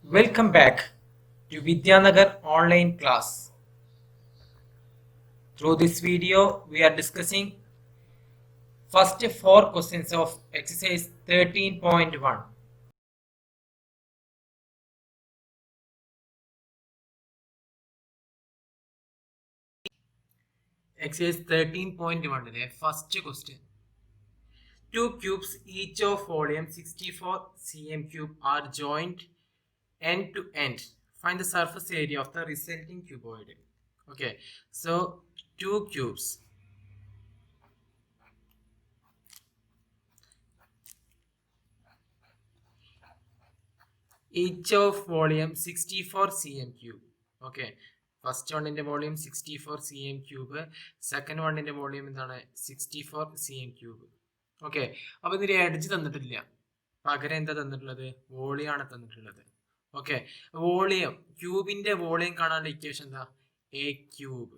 Welcome back to Vidyanagar online class. Through this video, we are discussing first four questions of exercise 13.1. Exercise 13.1 first question. Two cubes each of volume 64 cm cube are joined end to end. Find the surface area of the resulting cuboid. Okay, so two cubes. Each of volume 64 cm cube. Okay, first വണ്ണിന്റെ volume 64 cm cube, second വണ്ണിന്റെ volume എന്താണ് 64 cm cube. Okay, അപ്പൊ ഇതിന്റെ edge തന്നിട്ടില്ല, പകരം എന്താ തന്നിട്ടുള്ളത്? വോളിയാണ് തന്നിട്ടുള്ളത്. ഓക്കെ, വോളിയം ക്യൂബിന്റെ വോളിയം കാണാനുള്ള ഇക്വേഷൻ എന്താ? A cube.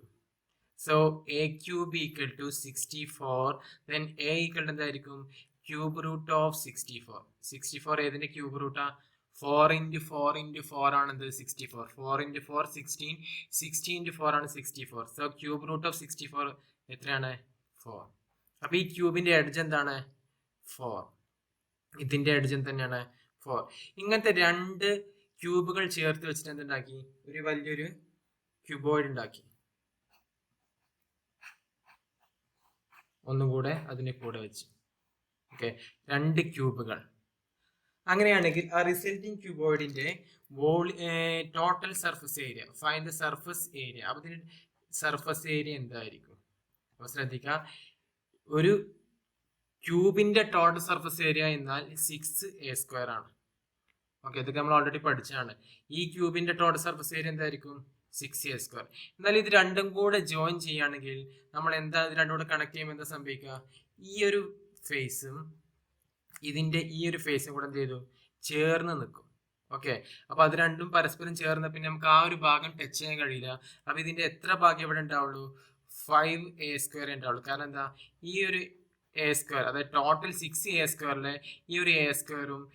So A cube equal to 64, then A equal to എന്തായിരിക്കും? Cube root of 64. 64 ഏതിന്റെ ക്യൂബ് റൂട്ടാ? 4 into 4 into 4 ആണെന്ത്? 64. 4 into 4 16, 60 into 4 ആണ് 64. സോ ക്യൂബ് റൂട്ട് ഓഫ് 64 എത്രയാണ്? 4. അപ്പൊ ഈ ക്യൂബിന്റെ എഡ്ജ് എന്താണ്? 4. ഇതിന്റെ എഡ്ജ് തന്നെയാണ് 4. ഇങ്ങനത്തെ രണ്ട് ക്യൂബുകൾ ചേർത്ത് വെച്ചിട്ട് എന്തുണ്ടാക്കി? ഒരു വലിയൊരു ക്യൂബോയിഡ് ഉണ്ടാക്കി. ഒന്നുകൂടെ അതിനെ കൂടെ വെച്ച്. ഓക്കെ, രണ്ട് ക്യൂബുകൾ. അങ്ങനെയാണെങ്കിൽ ആ റിസൾട്ടിങ് ക്യൂബോയിഡിന്റെ total surface area, find the surface area. അപ്പൊ ഇതിന് സർഫസ് ഏരിയ എന്തായിരിക്കും? അപ്പൊ ശ്രദ്ധിക്കുക, ഒരു ക്യൂബിന്റെ ടോട്ടൽ സർഫസ് ഏരിയ എന്നാൽ 6a² ആണ്. ഓക്കെ, ഇതൊക്കെ നമ്മൾ ഓൾറെഡി പഠിച്ചാണ്. ഈ ക്യൂബിന്റെ ടോട്ടൽ സർഫസ് ഏരിയ എന്തായിരിക്കും? 6a². എന്നാൽ ഇത് രണ്ടും കൂടെ ജോയിൻ ചെയ്യുകയാണെങ്കിൽ നമ്മൾ എന്താ ഇത് രണ്ടും കൂടെ കണക്ട് ചെയ്യുമ്പോൾ എന്താ സംഭവിക്കുക? ഈ ഒരു ഫേസും ഇതിന്റെ ഈ ഒരു ഫേസും കൂടെ എന്ത് ചെയ്തു? ചേർന്ന് നിൽക്കും. ഓക്കെ, അപ്പൊ അത് രണ്ടും പരസ്പരം ചേർന്ന പിന്നെ നമുക്ക് ആ ഒരു ഭാഗം ടച്ച് ചെയ്യാൻ കഴിയില്ല. അപ്പൊ ഇതിന്റെ എത്ര ഭാഗം ഇവിടെ ഉണ്ടാവുള്ളൂ? 5a² ഉണ്ടാവുള്ളൂ. കാരണം എന്താ? ഈ ഒരു a², അതായത് ടോട്ടൽ 6a²ലെ ഈ ഒരു a²ഉം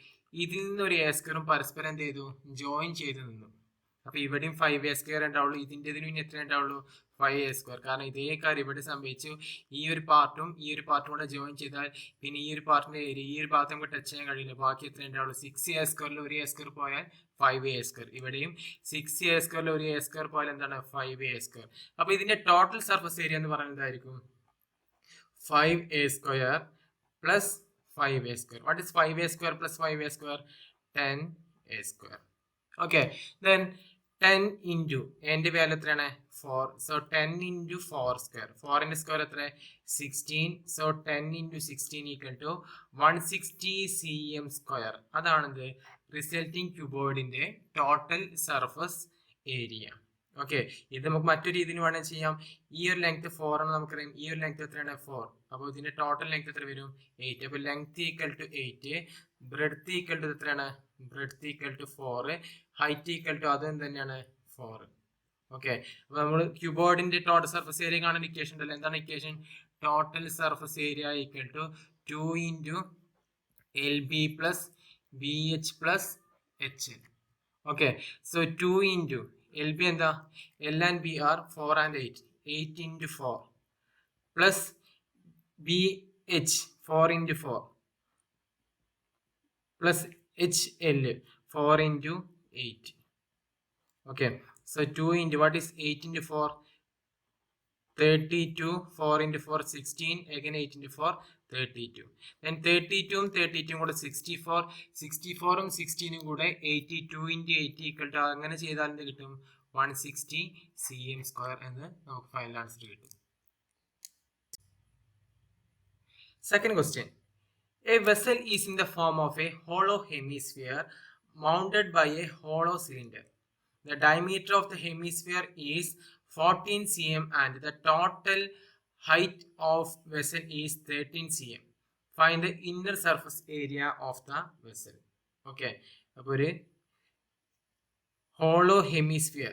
ഇതിൽ നിന്ന് ഒരു a² പരസ്പരം എന്ത് ചെയ്തു? ജോയിൻ ചെയ്ത് നിന്നു. അപ്പൊ ഇവിടെയും 5a² ഉണ്ടാവുള്ളൂ, ഇതിൻ്റെതിനും ഇനി എത്ര ഉണ്ടാവുള്ളൂ? 5a². കാരണം ഇതേ കാര്യം ഇവിടെ സംഭവിച്ചു. ഈ ഒരു പാർട്ടും ഈ ഒരു പാർട്ടും കൂടെ ജോയിൻ ചെയ്താൽ പിന്നെ ഈ ഒരു പാർട്ടിന്റെ ഏരിയ ഈ ഒരു ഭാഗത്ത് നമുക്ക് ടച്ച് ചെയ്യാൻ കഴിയില്ല. ബാക്കി എത്ര ഉണ്ടാവുള്ളൂ? 6a² ഒരു a² പോയാൽ 5a². ഇവിടെയും 6a² ഒരു a² പോയാൽ എന്താണ്? 5a². അപ്പൊ ഇതിന്റെ ടോട്ടൽ സർഫസ് ഏരിയ എന്ന് പറയുന്നത് എന്തായിരിക്കും? 5a² plus 5a². What is 5a² plus 5a²? 10a². Okay, then 10 into എൻ്റെ വാല്യൂ എത്രയാണ്? 4. So 10 into 4². 4ന്റെ സ്ക്വയർ എത്ര? 16. So 10 into 16 equal to 160 cm². അതാണെന്ത്? റിസൾട്ടിങ് ക്യൂബോയിഡിന്റെ ടോട്ടൽ സർഫസ് ഏരിയ. ഓക്കെ, ഇത് നമുക്ക് മറ്റൊരു രീതിയിൽ വേണമെങ്കിൽ ചെയ്യാം. ഈ ഒരു ലെങ്ത് 4 ആണ് നമുക്കറിയാം. ഈ ഒരു ലെങ്ത് എത്രയാണ്? 4. അപ്പോൾ ഇതിന്റെ ടോട്ടൽ ലെങ്ത് എത്ര വരും? 8. അപ്പോൾ length equal to 8, breadth equal to എത്രയാണ്? Breadth equal to 4, height equal to അതും തന്നെയാണ് 4. ഓക്കെ, അപ്പൊ നമ്മൾ ക്യൂബോയിഡിന്റെ ടോട്ടൽ സർഫസ് ഏരിയ കാണുന്ന ഇക്വേഷൻ ഉണ്ടല്ലോ. എന്താണ് equation? Total surface area equal to 2 into LB plus BH plus HL. Okay, so 2 into LB എന്താ? L and B are 4 and 8. 8 into 4 plus BH 4 into 4 plus HL 4 into 8. Okay, so 2 into what is 8 into 4? 32. 4 into 4 16, again 8 into 4 32. Then 32 ഉം 32 കൂടെ 64, 64 ഉം 16 ഉം കൂടെ 82 into 80 equal to അങ്ങനെ ചെയ്താൽ എന്ത് കിട്ടും? 160 cm² എന്ന് നമുക്ക് ഫൈനൽ ആൻസർ കിട്ടും. Second question. A vessel is in the form of a hollow hemisphere mounted by a hollow cylinder. The diameter of the hemisphere is 14 cm and the total height of vessel is 13 cm. Find the inner surface area of the vessel. Okay, അപ്പോൾ ഒരു hollow hemisphere,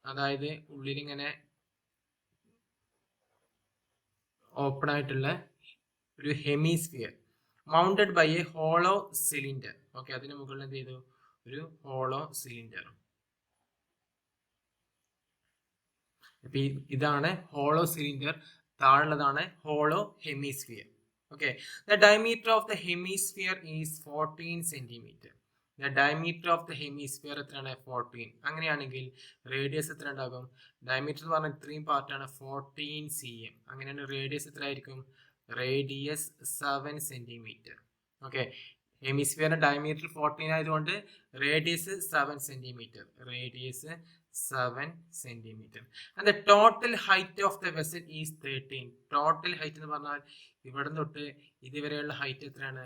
അതായത് ഉള്ളിലിങ്ങനെ open ആയിട്ടുള്ള ഒരു hemisphere mounted by a hollow cylinder. Okay, അതിന് മുകളിൽ എന്ത് ചെയ്തു? ഒരു ഹോളോ സിലിണ്ടർ. ഇതാണ് ഹോളോ സിലിണ്ടർ, താഴെയുള്ളതാണ് hollow hemisphere. Okay, the diameter of the hemisphere is 14 centimetre. The diameter of the hemisphere എത്രയാണ്? 14. അങ്ങനെയാണെങ്കിൽ റേഡിയസ് എത്ര ഉണ്ടാകും? ഡയമീറ്റർ എന്ന് പറഞ്ഞാൽ ഇത്രയും പാർട്ടാണ് 14 cm. അങ്ങനെയാണ് റേഡിയസ് എത്ര ആയിരിക്കും? Radius 7 centimetre. ഓക്കെ, ഹെമിസ്ഫിയറിന്റെ ഡയമീറ്റർ 14 ആയതുകൊണ്ട് radius 7 centimetre. Radius 7 centimetre. And the total height of the vessel is 13. Total height എന്ന് പറഞ്ഞാൽ ഇവിടെ തൊട്ട് ഇതുവരെയുള്ള ഹൈറ്റ് എത്രയാണ്?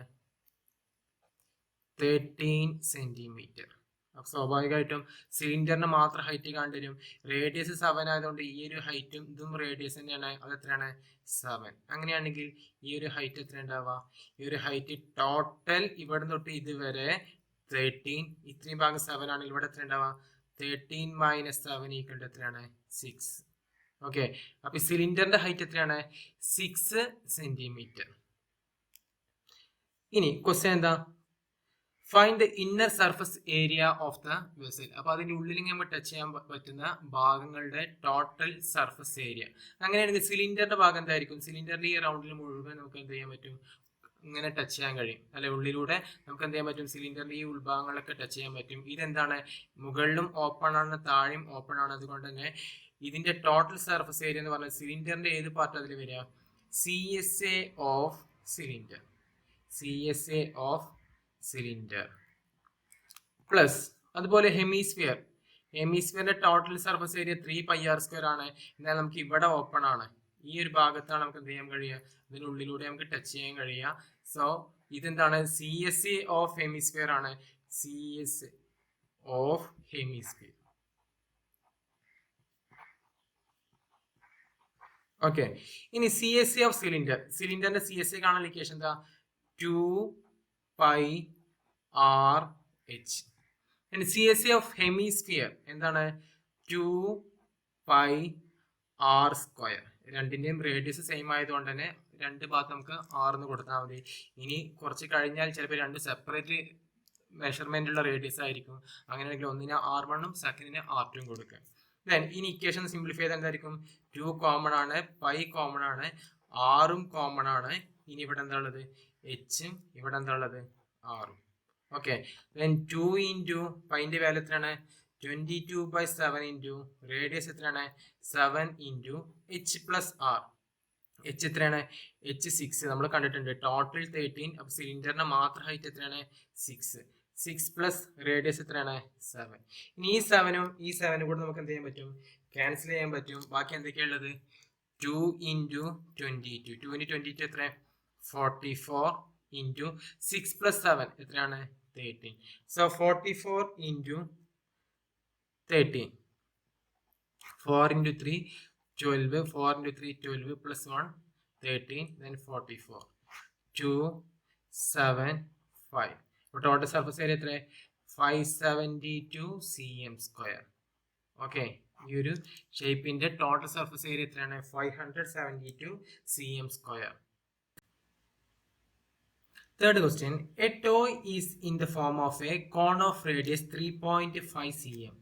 13 സെന്റിമീറ്റർ. അപ്പൊ സ്വാഭാവികമായിട്ടും സിലിണ്ടറിന് മാത്രം ഹൈറ്റ് കണ്ടുവരും. റേഡിയസ് 7 ആയതുകൊണ്ട് ഈ ഒരു ഹൈറ്റും ഇതും റേഡിയസ് തന്നെയാണ്. അത് എത്രയാണ്? 7. അങ്ങനെയാണെങ്കിൽ ഈ ഒരു ഹൈറ്റ് എത്ര ഉണ്ടാവുക? ഈ ഒരു ഹൈറ്റ് ടോട്ടൽ ഇവിടെ തൊട്ട് ഇതുവരെ 13. ഇത്രയും ഭാഗം 7 ആണെങ്കിൽ ഇവിടെ എത്ര ഉണ്ടാവുക? 13 - 7 ഈക്വൽ ടു എത്രയാണ്? 6. ഓക്കെ, അപ്പൊ സിലിണ്ടറിന്റെ ഹൈറ്റ് എത്രയാണ്? 6 സെന്റിമീറ്റർ. ഇനി ക്വസ്റ്റ്യൻ എന്താ? Find the inner surface area of the vessel. അപ്പൊ അതിന്റെ ഉള്ളിൽ നമ്മൾ ടച്ച് ചെയ്യാൻ പറ്റുന്ന ഭാഗങ്ങളുടെ ടോട്ടൽ സർഫസ് ഏരിയ. അങ്ങനെയാണെങ്കിൽ സിലിണ്ടറിന്റെ ഭാഗം എന്തായിരിക്കും? സിലിണ്ടറിന്റെ ഈ റൗണ്ടിൽ മുഴുവൻ നമുക്ക് എന്ത് ചെയ്യാൻ പറ്റും? ഇങ്ങനെ ടച്ച് ചെയ്യാൻ കഴിയും അല്ലെ? ഉള്ളിലൂടെ നമുക്ക് എന്ത് ചെയ്യാൻ പറ്റും? സിലിണ്ടറിന്റെ ഈ ഉൾഭാഗങ്ങളൊക്കെ ടച്ച് ചെയ്യാൻ പറ്റും. ഇതെന്താണ്? മുകളിലും ഓപ്പൺ ആണ്, താഴെയും ഓപ്പൺ ആണ്. അതുകൊണ്ട് തന്നെ ഇതിന്റെ ടോട്ടൽ സർഫസ് ഏരിയ എന്ന് പറഞ്ഞാൽ സിലിണ്ടറിന്റെ ഏത് പാർട്ട് അതിൽ വരിക? CSA of cylinder. CSA of cylinder plus അതുപോലെ ഹെമിസ്ഫിയർ. ഹെമിസ്ഫിയറിന്റെ ടോട്ടൽ സർഫസ് ഏരിയ 3πr² ആണ്. എന്നാൽ നമുക്ക് ഇവിടെ ഓപ്പൺ ആണ്. ഈ ഒരു ഭാഗത്താണ് നമുക്ക് എന്ത് ചെയ്യാൻ കഴിയുക? ഇതിനുള്ളിലൂടെ നമുക്ക് ടച്ച് ചെയ്യാൻ കഴിയുക. സോ ഇതെന്താണ്? CSA ഓഫ് ഹെമിസ്ഫിയർ ആണ്. CSA of hemisphere. ഓക്കെ, ഇനി CSA ഓഫ് സിലിണ്ടർ. സിലിണ്ടറിന്റെ CSA കാണാൻ ഇക്വേഷൻ എന്താ? 2πrh. CSA ഓഫ് ഹെമിസ്ഫിയർ എന്താണ്? 2πr². രണ്ടിന്റെയും റേഡിയസ് സെയിം ആയതുകൊണ്ട് തന്നെ രണ്ട് ഭാഗത്ത് നമുക്ക് r എന്ന് കൊടുത്താൽ മതി. ഇനി കുറച്ച് കഴിഞ്ഞാൽ ചിലപ്പോൾ രണ്ട് സെപ്പറേറ്റ് മെഷർമെന്റ് ഉള്ള റേഡിയസ് ആയിരിക്കും. അങ്ങനെയാണെങ്കിൽ ഒന്നിന് R1 സെക്കൻഡിന് R2 കൊടുക്കുക. ദെൻ ഇനി ഇക്വേഷൻ സിംപ്ലിഫൈ ചെയ്താൽ എന്തായിരിക്കും? 2 കോമൺ ആണ്, പൈ കോമൺ ആണ്, ആറും കോമൺ ആണ്. ഇനി ഇവിടെ എന്താ ഉള്ളത്? എച്ചും ഇവിടെ എന്താ ഉള്ളത്? ആറും. ഓക്കെ, ദെൻ 2 ഇൻറ്റു പൈൻ്റെ വാല്യൂ എത്രയാണ്? 22/7 ഇൻറ്റു റേഡിയസ് എത്രയാണ്? 7 into H plus R. H എത്രയാണ്? എച്ച് 6 നമ്മൾ കണ്ടിട്ടുണ്ട്. ടോട്ടൽ 13. അപ്പോൾ സിലിണ്ടറിന്റെ മാത്രം ഹൈറ്റ് എത്രയാണ്? 6. 6 പ്ലസ് റേഡിയസ് എത്രയാണ്? 7. ഇനി ഈ 7ഉം ഈ 7ഉം കൂടെ നമുക്ക് എന്ത് ചെയ്യാൻ പറ്റും? ക്യാൻസൽ ചെയ്യാൻ പറ്റും. ബാക്കി എന്തൊക്കെയുള്ളത്? 2 ഇൻറ്റു 22. 2 ഇൻറ്റു 22 എത്ര? 44 ഇൻറ്റു 6 പ്ലസ് 7 എത്രയാണ്? 13. So 44 into 13. 4 into 3 12. 4 into 3 12 plus 1 13. Then 44. 2 7 5. Total surface area 572 cm². Okay, ഈ ഒരു ഷേപ്പിന്റെ ടോട്ടൽ സർഫസ് ഏരിയ എത്രയാണ്? 572 cm². Third question. A toy is in the form of a cone of radius 3.5 cm.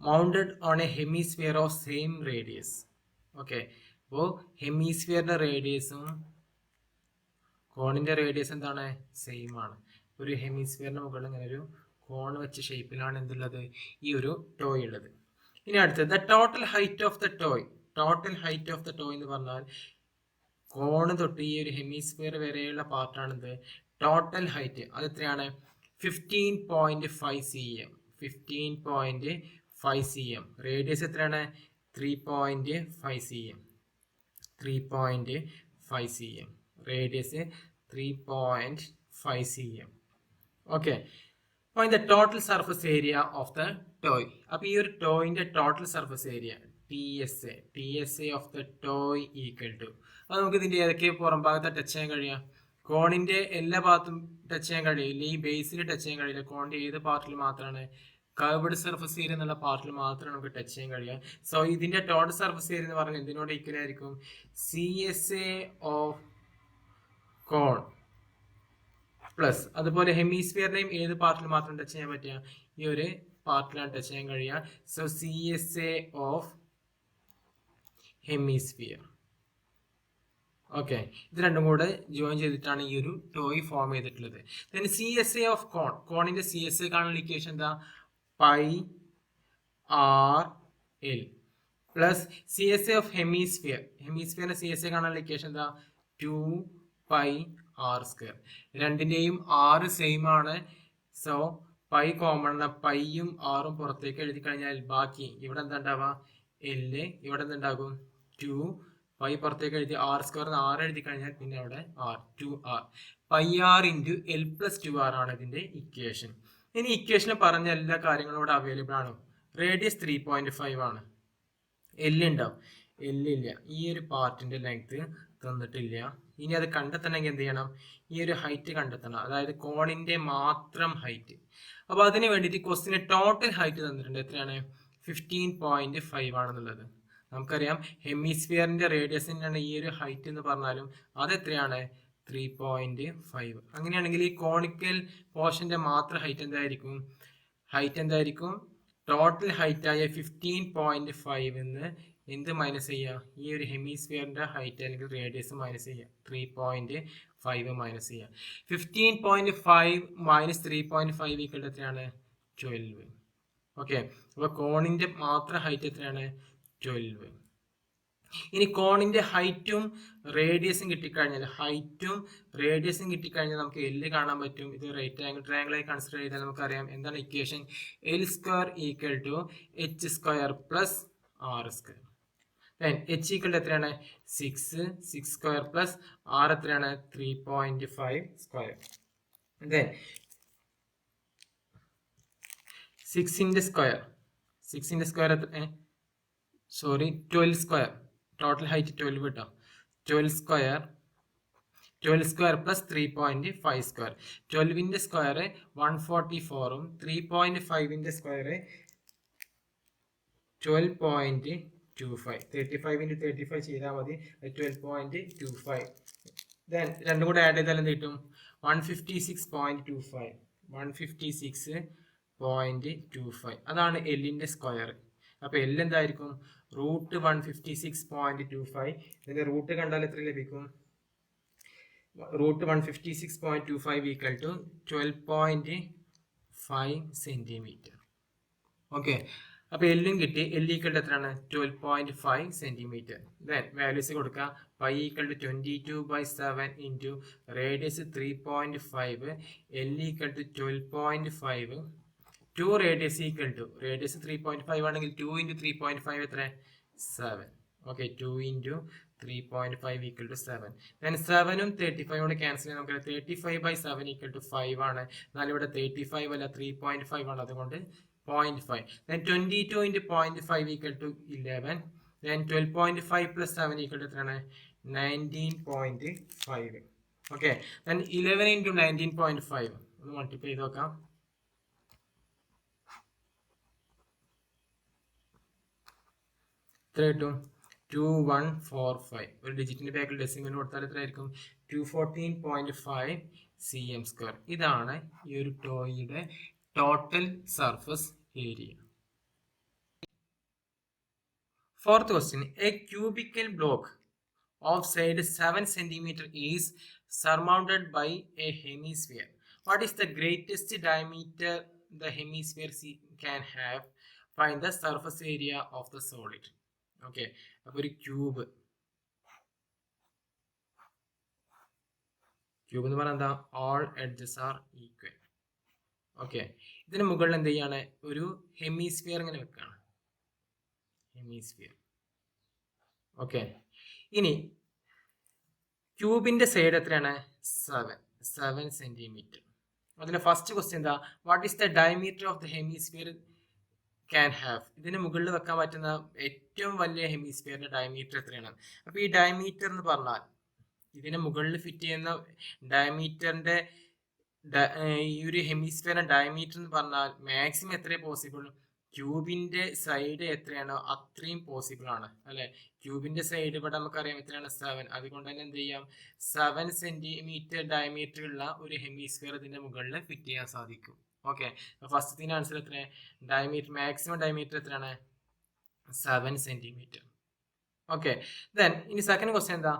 Mounted on a hemisphere of same radius. Okay, അപ്പോൾ ഹെമിസ്ഫിയറിന്റെ റേഡിയസും കോണിന്റെ radius എന്താണ്? Same ആണ്. ഒരു ഹെമിസ്ഫിയറിന്റെ മുകളിൽ ഇങ്ങനെ ഒരു കോൺ വെച്ച ഷേപ്പിലാണ് എന്തുള്ളത്? ഈ ഒരു ടോയ് ഉള്ളത്. ഇനി അടുത്തത് total height of the toy. Total height of the toy എന്ന് പറഞ്ഞാൽ കോണ് തൊട്ട് ഈ ഒരു ഹെമിസ്ഫിയർ വരെയുള്ള പാർട്ടാണിത്. ടോട്ടൽ ഹൈറ്റ് അത് എത്രയാണ്? 15.5 cm. 15.5 cm. റേഡിയസ് എത്രയാണ്? 3.5 cm. 3.5 cm. Radius 3.5 cm. Okay, find the total surface area of the toy. അപ്പോൾ ഈ ഒരു ടോയിന്റെ total surface area TSA of the toy equal to, അത് നമുക്ക് ഇതിന്റെ ഏതൊക്കെ പുറം ഭാഗത്ത് ടച്ച് ചെയ്യാൻ കഴിയാം? കോണിന്റെ എല്ലാ ഭാഗത്തും ടച്ച് ചെയ്യാൻ കഴിയില്ല. ഈ ബേസിൽ ടച്ച് ചെയ്യാൻ കഴിയില്ല. കോണിന്റെ ഏത് പാർട്ടിൽ മാത്രമാണ്? കർവ്ഡ് സർഫസ് ഏരിയ എന്നുള്ള പാർട്ടിൽ മാത്രമാണ് നമുക്ക് ടച്ച് ചെയ്യാൻ കഴിയുക. സോ ഇതിന്റെ ടോട്ടൽ സർഫസ് ഏരിയ എന്ന് പറഞ്ഞാൽ എന്തിനോട് ഈക്വൽ ആയിരിക്കും? CSA ഓഫ് കോൺ പ്ലസ് അതുപോലെ ഹെമിസ്ഫിയറിനെയും ഏത് പാർട്ടിൽ മാത്രം ടച്ച് ചെയ്യാൻ പറ്റുക, ഈ ഒരു പാർട്ടിലാണ് ടച്ച് ചെയ്യാൻ കഴിയുക. So CSA of hemisphere. Okay, ഇത് രണ്ടും കൂടെ ജോയിൻ ചെയ്തിട്ടാണ് ഈ ഒരു ടോയ് ഫോം ചെയ്തിട്ടുള്ളത്. ദെൻ CSA ഓഫ് കോൺ, കോണിന്റെ CSA കാണുന്ന ഇക്വേഷൻ എന്താ, πr/L plus CSA of hemisphere, ഹെമിസ്ഫിയറിന്റെ CSA കാണാനുള്ള ഇക്വേഷൻ എന്താ, 2πr². രണ്ടിന്റെയും r സെയിം ആണ്. സോ പൈ കോമൺ, പൈയും ആറും പുറത്തേക്ക് എഴുതി കഴിഞ്ഞാൽ ബാക്കി ഇവിടെ എന്താ ഉണ്ടാവുക, L, ഇവിടെ എന്തുണ്ടാകും 2, പൈ പുറത്തേക്ക് എഴുതി r² 6 എഴുതി കഴിഞ്ഞാൽ പിന്നെ അവിടെ r, 2r, πr × L+2r ആണ് ഇതിന്റെ ഇക്വേഷൻ. ഇനി ഇക്വേഷനിൽ പറഞ്ഞ എല്ലാ കാര്യങ്ങളും ഇവിടെ അവൈലബിൾ ആണ്. റേഡിയസ് 3.5 ആണ്. L ഉണ്ടാവും, L ഇല്ല. ഈ ഒരു പാർട്ടിന്റെ ലെങ്ത് തന്നിട്ടില്ല. ഇനി അത് കണ്ടെത്തണമെങ്കിൽ എന്ത് ചെയ്യണം, ഈ ഒരു ഹൈറ്റ് കണ്ടെത്തണം, അതായത് കോണിന്റെ മാത്രം ഹൈറ്റ്. അപ്പൊ അതിന് വേണ്ടിയിട്ട് ക്വസ്റ്റിന് ടോട്ടൽ ഹൈറ്റ് തന്നിട്ടുണ്ട്. എത്രയാണ്, 15.5 ആണെന്നുള്ളത്. നമുക്കറിയാം ഹെമിസ്ഫിയറിന്റെ റേഡിയസിനാണ് ഈ ഒരു ഹൈറ്റ് എന്ന് പറഞ്ഞാലും അത് എത്രയാണ്, 3.5. അങ്ങനെയാണെങ്കിൽ ഈ കോണിക്കൽ പോർഷന്റെ മാത്രം ഹൈറ്റ് എന്തായിരിക്കും, ടോട്ടൽ ഹൈറ്റ് ആയ 15.5 എന്ന് എന്ത് മൈനസ് ചെയ്യുക, ഈ ഒരു ഹെമിസ്ഫിയറിന്റെ ഹൈറ്റ് അല്ലെങ്കിൽ റേഡിയസ് മൈനസ് ചെയ്യുക, 3.5 മൈനസ് ചെയ്യുക. 15.5 മൈനസ് 3.5 ഈക്വൽ എത്രയാണ്, 12. ഓക്കെ, അപ്പൊ കോണിന്റെ മാത്രം ഹൈറ്റ് എത്രയാണ്, 12. ഇനി കോണിന്റെ ഹൈറ്റും റേഡിയസും കിട്ടിക്കഴിഞ്ഞാൽ നമുക്ക് L കാണാൻ പറ്റും. ഇത് റൈറ്റ് ആംഗിൾ ട്രയാംഗിൾ ആയി കൺസിഡർ ചെയ്താൽ നമുക്കറിയാം എന്താണ് equation, L² = h² + r². h equal എത്രയാണ്, 6, 6² + r എത്രയാണ്, 3.5². then 6 ന്റെ സ്ക്വയർ സോറി 12², ടോട്ടൽ ഹൈറ്റ് 12 കിട്ടോ, 12² + 3.5². 12ന്റെ സ്ക്വയർ 144ഉം 3.5ന്റെ സ്ക്വയർ 12.25. 35 × 35 ചെയ്താൽ മതി, 12.25. ദെൻ രണ്ടും കൂടെ ആഡ് ചെയ്താൽ എന്ത് കിട്ടും, 156.25. 156.25 അതാണ് എല്ലിന്റെ സ്ക്വയർ. അപ്പൊ L എന്തായിരിക്കും, √156.25. ഇതിന്റെ റൂട്ട് കണ്ടാൽ എത്ര ലഭിക്കും, √156.25 = 12.5 സെന്റിമീറ്റർ. ഓക്കെ, അപ്പൊ എല്ലും കിട്ടി. L ഈക്വൽ എത്രയാണ്, 12.5 സെന്റിമീറ്റർ. ദെൻ വാല്യൂസ് കൊടുക്കുക, π = 22/7 × റേഡിയസ് 3.5, L = 12.5. 2 റേഡിയസ് 3.5 ആണെങ്കിൽ 2 × 3.5 എത്ര, 7. ഓക്കെ, 2 × 3.5 = 7. then 7ഉം 35 ക്യാൻസൽ ചെയ്യാൻ നമുക്ക് 35/7 = 5 ആണ്. എന്നാൽ ഇവിടെ 35 അല്ല 3.5 ആണ്, അതുകൊണ്ട് 0.5. then 22 × 0.5 = 11. then 12.5 + 7 = എത്രയാണ്, 19.5. ഓക്കെ, then 11 × 19.5 ഒന്ന് മൾട്ടിപ്ലൈ ചെയ്ത് നോക്കാം. എത്ര കിട്ടും, 2145. ഒരു ഡിജിറ്റിന്റെ ബാക്കിൽ ഡെസിമൽ കൊടുത്താൽ എത്ര ആയിരിക്കും, 214.5 cm². ഇതാണ് ഈ ഒരു ടോയുടെ total surface area. Fourth question, a cubical block of side 7 cm is surmounted by a hemisphere. What is the greatest diameter the hemisphere can have? Find the surface area of the solid. Okay, അപ്പോൾ ഒരു cube എന്ന് പറഞ്ഞാൽ എന്താ, all edges are equal. Okay, ഇതിന് മുകളിൽ എന്ത് ചെയ്യാണ്, ഒരു ഹെമിസ്ഫിയർ ഇങ്ങനെ വെക്കാണ്, ഹെമിസ്ഫിയർ. ഓക്കെ, ഇനി ക്യൂബിന്റെ സൈഡ് എത്രയാണ്, 7 സെന്റിമീറ്റർ. അതിന്റെ ഫസ്റ്റ് ക്വസ്റ്റ്യൻ എന്താ, what is the diameter of the hemisphere can have? ഇതിന് മുകളിൽ വെക്കാൻ പറ്റുന്ന ഏറ്റവും വലിയ ഹെമിസ്ഫിയറിന്റെ ഡയമീറ്റർ എത്രയാണ്? അപ്പൊ ഈ ഡയമീറ്റർ എന്ന് പറഞ്ഞാൽ ഇതിന് മുകളിൽ ഫിറ്റ് ചെയ്യുന്ന ഡയമീറ്ററിന്റെ ഈ ഒരു ഹെമിസ്ഫിയറിന്റെ ഡയമീറ്റർ എന്ന് പറഞ്ഞാൽ മാക്സിമം എത്ര പോസിബിൾ, ക്യൂബിന്റെ സൈഡ് എത്രയാണോ അത്രയും പോസിബിൾ ആണ് അല്ലെ. ക്യൂബിന്റെ സൈഡ് ഇവിടെ നമുക്കറിയാം എത്രയാണ് 7. അതുകൊണ്ട് തന്നെ എന്ത് ചെയ്യാം, 7 സെന്റിമീറ്റർ ഡയമീറ്റർ ഉള്ള ഒരു ഹെമിസ്ഫിയർ ഇതിന്റെ മുകളിൽ ഫിറ്റ് ചെയ്യാൻ സാധിക്കും. ഓക്കെ, ഫസ്റ്റത്തിന്റെ ആൻസർ എത്ര, ഡയമീറ്റർ, മാക്സിമം ഡയമീറ്റർ എത്രയാണ്, 7 സെന്റിമീറ്റർ. ഓക്കെ, ദെൻ ഇനി സെക്കൻഡ് ക്വസ്റ്റ്യൻ എന്താ,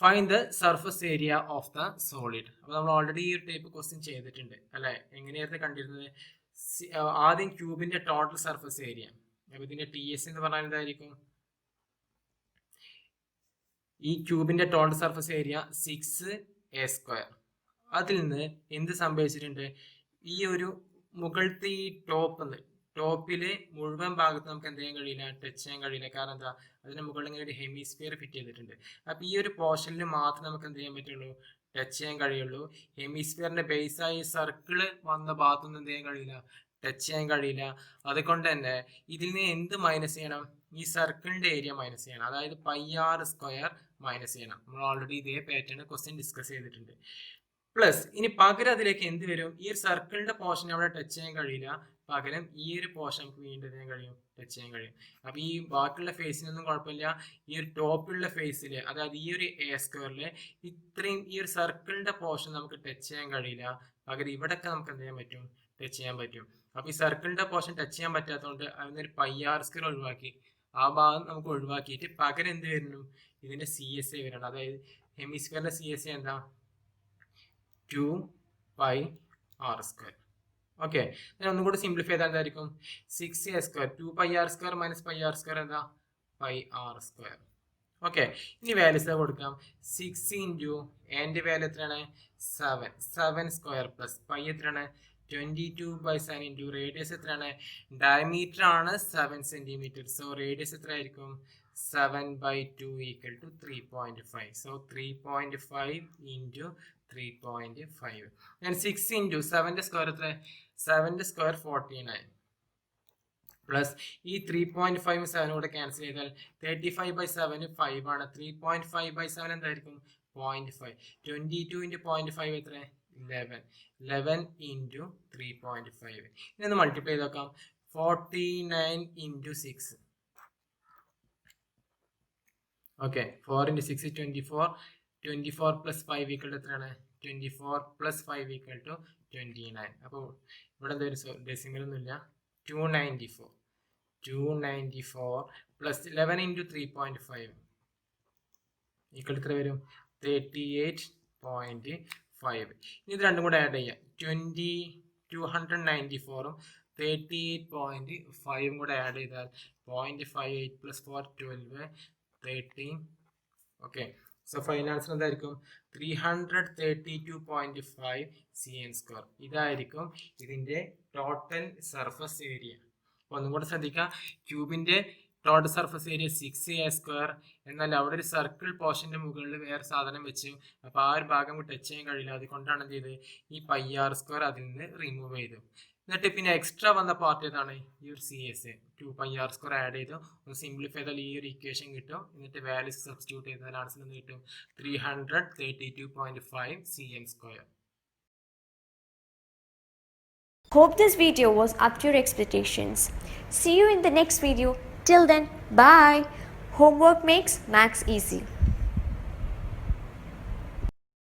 find the surface area of the solid. അപ്പോൾ നമ്മൾ ഓൾറെഡി ഈ ഒരു ടൈപ്പ് ക്വസ്റ്റ്യൻ ചെയ്തിട്ടുണ്ട് അല്ലെ. എങ്ങനെയായിരുന്നു കണ്ടിരുന്നത്, ആദ്യം ക്യൂബിന്റെ ടോട്ടൽ സർഫസ് ഏരിയ. അപ്പൊ ഇതിന്റെ ടി എസ് എന്ന് പറഞ്ഞാൽ എന്തായിരിക്കും, ഈ ക്യൂബിന്റെ ടോട്ടൽ സർഫസ് ഏരിയ 6a². അതിൽ നിന്ന് എന്ത് സംഭവിച്ചിട്ടുണ്ട്, ഈ ഒരു മുകളിലത്തെ ഈ ടോപ്പില് മുഴുവൻ ഭാഗത്ത് നമുക്ക് എന്ത് ചെയ്യാൻ കഴിയില്ല, ടച്ച് ചെയ്യാൻ കഴിയില്ല. കാരണം എന്താ, അതിന് മുകളിൽ ഇങ്ങനെ ഒരു ഹെമിസ്ഫിയർ ഫിറ്റ് ചെയ്തിട്ടുണ്ട്. അപ്പൊ ഈ ഒരു പോർഷനിൽ മാത്രം നമുക്ക് എന്ത് ചെയ്യാൻ പറ്റുള്ളൂ, ടച്ച് ചെയ്യാൻ കഴിയുള്ളൂ. ഹെമിസ്ഫിയറിന്റെ ബേസായി സർക്കിള് വന്ന ഭാഗത്തൊന്നും എന്ത് ചെയ്യാൻ കഴിയില്ല, ടച്ച് ചെയ്യാൻ കഴിയില്ല. അതുകൊണ്ട് തന്നെ ഇതിൽ നിന്ന് എന്ത് മൈനസ് ചെയ്യണം, ഈ സർക്കിളിന്റെ ഏരിയ മൈനസ് ചെയ്യണം. അതായത് πr² മൈനസ് ചെയ്യണം. നമ്മൾ ഓൾറെഡി ഇതേ പാറ്റേൺ ക്വസ്റ്റ്യൻ ഡിസ്കസ് ചെയ്തിട്ടുണ്ട്. പ്ലസ് ഇനി പകരം അതിലേക്ക് എന്ത് വരും, ഈ ഒരു സർക്കിളിന്റെ പോർഷൻ അവിടെ ടച്ച് ചെയ്യാൻ കഴിയില്ല, പകരം ഈ ഒരു പോർഷൻ നമുക്ക് വീണ്ടും ചെയ്യാൻ കഴിയും, ടച്ച് ചെയ്യാൻ കഴിയും. അപ്പൊ ഈ ബാക്കിയുള്ള ഫേസിനൊന്നും കുഴപ്പമില്ല, ഈ ഒരു ടോപ്പിലുള്ള ഫേസിൽ, അതായത് ഈ ഒരു a² ഇത്രയും ഈ ഒരു സർക്കിളിന്റെ പോർഷൻ നമുക്ക് ടച്ച് ചെയ്യാൻ കഴിയില്ല, പകരം ഇവിടെയൊക്കെ നമുക്ക് എന്ത് ചെയ്യാൻ പറ്റും, ടച്ച് ചെയ്യാൻ പറ്റും. അപ്പൊ ഈ സർക്കിളിന്റെ പോർഷൻ ടച്ച് ചെയ്യാൻ പറ്റാത്തതുകൊണ്ട് അതിനൊരു πr² ഒഴിവാക്കി, ആ ഭാഗം നമുക്ക് ഒഴിവാക്കിയിട്ട് പകരം എന്ത് വരുന്നു, ഇതിന്റെ CSA വരണം. അതായത് ഹെമിസ്ഫിയറിന്റെ CSA എന്താ, 2πr². ഓക്കെ, ഞാൻ ഒന്നും കൂടി സിംപ്ലിഫൈ ചെയ്താൽ എന്തായിരിക്കും, 6a², 2πr² മൈനസ് πr² എന്താ, πr². ഓക്കെ, ഇനി വാല്യൂസ് കൊടുക്കാം. 6 ഇൻറ്റു എൻ്റെ വാല്യൂ എത്രയാണ്, 7² പ്ലസ് പൈ എത്രയാണ്, 22/7 ഇൻറ്റു റേഡിയസ് എത്രയാണ്, ഡയമീറ്റർ ആണ് 7 സെന്റിമീറ്റർ. സോ റേഡിയസ് എത്ര ആയിരിക്കും, 7/2 ഈക്വൽ ടു 3.5. So 3.5 into 3.5. ഞാൻ 6 ഇൻറ്റു 7ന്റെ സ്ക്വയർ എത്ര, 7ന്റെ സ്ക്വയർ 49 പ്ലസ് ഈ 3.5 7 കൂടെ ക്യാൻസൽ ചെയ്താൽ 35/7 5 ആണ്. 3.5/7 എന്തായിരിക്കും, 0.5. 22 ഇൻറ്റു 0.5 എത്ര, 11 ഇൻറ്റു 3.5. ഇനി ഒന്ന് മൾട്ടിപ്ലൈ ചെയ്ത് നോക്കാം. 49 into 6. Okay, 4 into 6 24. 24 plus 5 equal to എത്രയാണ്, 24 പ്ലസ് 5 ഈക്വൽ ടു 29. അപ്പോൾ ഇവിടെ എന്താ ഒരു ഡെസിമൽ ഒന്നുമില്ല, 294 പ്ലസ് 11 ഇൻറ്റു 3.5 ഈക്വൽ ടു എത്ര വരും, 38.5. ഇനി ഇത് രണ്ടും കൂടെ ആഡ് ചെയ്യാം. 294ഉം 38.5 കൂടെ ആഡ് ചെയ്താൽ 0.58 plus 4 12 13. Okay, so final answer എന്തായിരിക്കും, 332.5 cm². ഇതായിരിക്കും ഇതിന്റെ ടോട്ടൽ സർഫസ് ഏരിയ. അപ്പോൾ ഒന്നും കൂടെ ശ്രദ്ധിക്കുക, ക്യൂബിന്റെ ടോട്ടൽ സർഫസ് ഏരിയ 6a². എന്നാൽ അവിടെ ഒരു സർക്കിൾ പോർഷന്റെ മുകളിൽ വേറെ സാധനം വെച്ച്, അപ്പൊ ആ ഒരു ഭാഗം ടച്ച് ചെയ്യാൻ കഴിയില്ല. അതുകൊണ്ടാണ് എന്ത് ചെയ്ത്, ഈ πr² അതിൽ നിന്ന് റിമൂവ് ചെയ്തു. എന്നിട്ട് പിന്നെ എക്സ്ട്രാ വന്ന പാർട്ട് ഏതാണ്, ഈ ഒരു CSA 2πr² ആഡ് ചെയ്തു. ഒന്ന് സിംപ്ലിഫൈ ചെയ്താൽ ഈ ഒരു ഇക്വേഷൻ കിട്ടും. എന്നിട്ട് വാല്യൂസ് സബ്സ്റ്റിറ്റ്യൂട്ട് ചെയ്താൽ ആൻസർ എന്ന് കിട്ടും, 332.5 cm². Hope this video was up to your expectations. See you in the next video. Till then, bye. Homework makes maths easy.